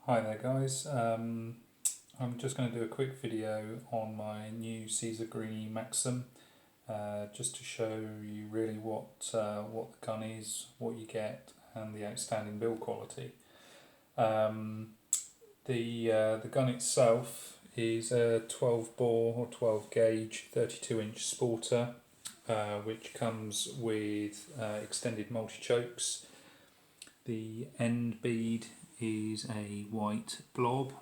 Hi there guys, I'm just going to do a quick video on my new Guerini Maxum, just to show you really what the gun is, what you get, and the outstanding build quality. The gun itself is a 12 bore or 12 gauge 32-inch sporter, which comes with extended multi-chokes. The end bead is a white blob,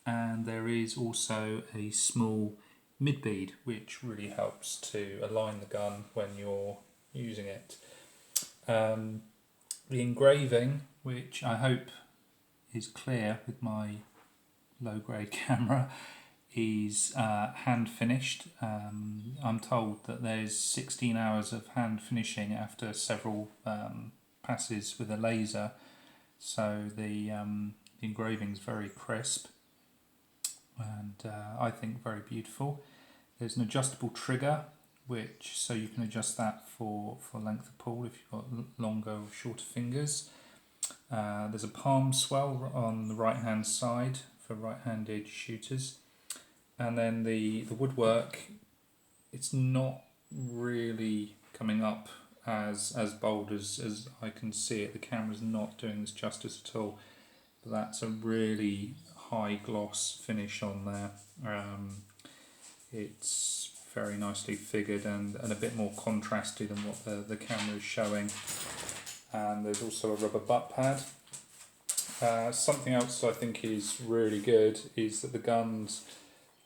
and there is also a small mid bead which really helps to align the gun when you're using it. The engraving, which I hope is clear with my low grade camera, is hand finished. I'm told that there's 16 hours of hand finishing after several passes with a laser, so the engraving is very crisp and I think very beautiful. There's an adjustable trigger, which so you can adjust that for length of pull if you've got longer or shorter fingers. There's a palm swell on the right hand side for right-handed shooters, and then the woodwork, it's not really coming up as bold as I can see it. The camera's not doing this justice at all, but that's a really high gloss finish on there. It's very nicely figured and a bit more contrasty than what the camera is showing. And there's also a rubber butt pad. Something else I think is really good is that the guns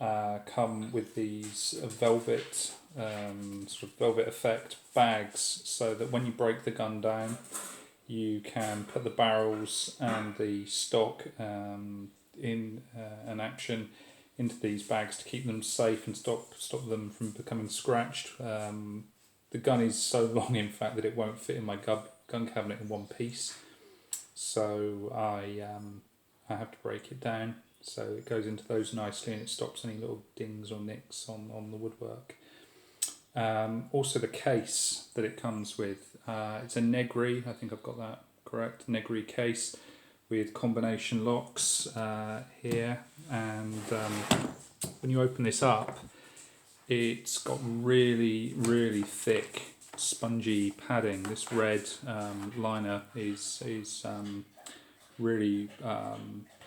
come with these velvet sort of velvet effect bags, so that when you break the gun down, you can put the barrels and the stock in an action into these bags to keep them safe and stop them from becoming scratched. The gun is so long, in fact, that it won't fit in my gun cabinet in one piece, so I have to break it down so it goes into those nicely and it stops any little dings or nicks on the woodwork. Also the case that it comes with, it's a Negri, I think I've got that correct, Negri case with combination locks here, and when you open this up, it's got really thick spongy padding. This red liner is really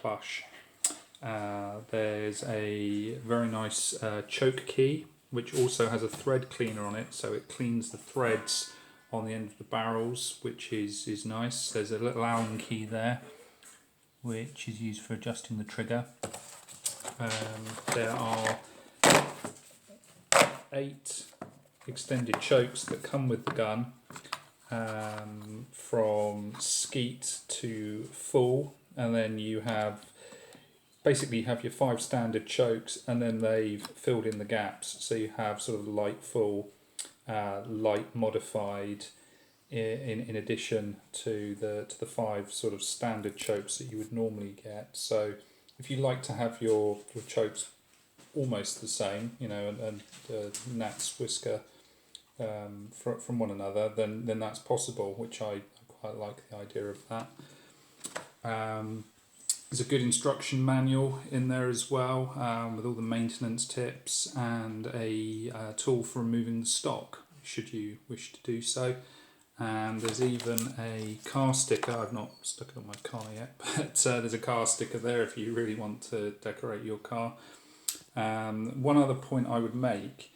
plush. There's a very nice choke key, which also has a thread cleaner on it, so it cleans the threads on the end of the barrels, which is nice. There's a little Allen key there, which is used for adjusting the trigger. There are 8 extended chokes that come with the gun, from skeet to full, and then you basically have your 5 standard chokes, and then they've filled in the gaps, so you have sort of light full, light modified, in addition to the 5 sort of standard chokes that you would normally get. So if you like to have your chokes almost the same, and gnat's whisker from one another, then that's possible, which I quite like the idea of that. There's a good instruction manual in there as well, with all the maintenance tips and a tool for removing the stock, should you wish to do so. And there's even a car sticker. I've not stuck it on my car yet, but there's a car sticker there if you really want to decorate your car. One other point I would make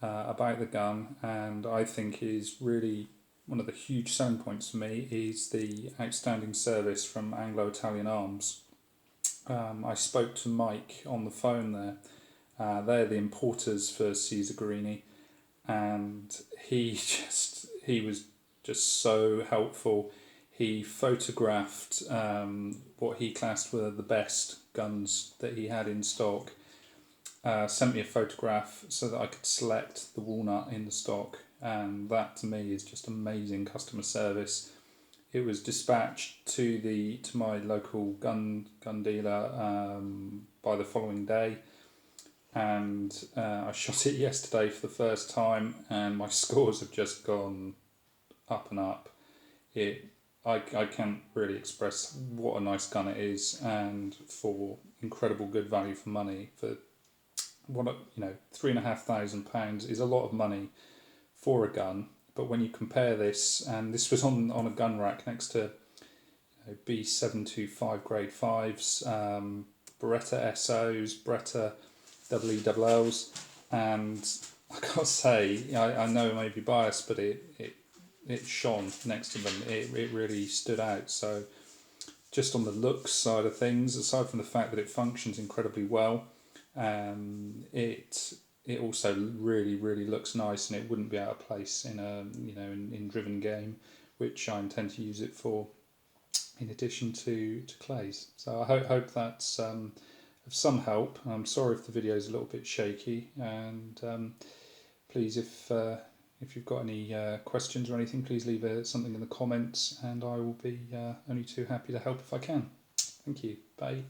about the gun, and I think is really one of the huge selling points for me, is the outstanding service from Anglo-Italian Arms. I spoke to Mike on the phone there. They're the importers for Guerini, and he was just so helpful. He photographed what he classed were the best guns that he had in stock, sent me a photograph so that I could select the walnut in the stock, and that to me is just amazing customer service. It was dispatched to my local gun dealer by the following day, and I shot it yesterday for the first time, and my scores have just gone up and up. It I can't really express what a nice gun it is, and for incredible good value for money. For £3,500 is a lot of money for a gun. But when you compare this, and this was on a gun rack next to B725 grade 5s, Beretta SOs, Beretta EELLs, and I gotta say, I know it may be biased, but it shone next to them. It really stood out. So just on the looks side of things, aside from the fact that it functions incredibly well, it also really looks nice, and it wouldn't be out of place in a in driven game, which I intend to use it for, in addition to clays. So I hope that's of some help. I'm sorry if the video is a little bit shaky, and please, if you've got any questions or anything, please leave something in the comments, and I will be only too happy to help if I can. Thank you. Bye.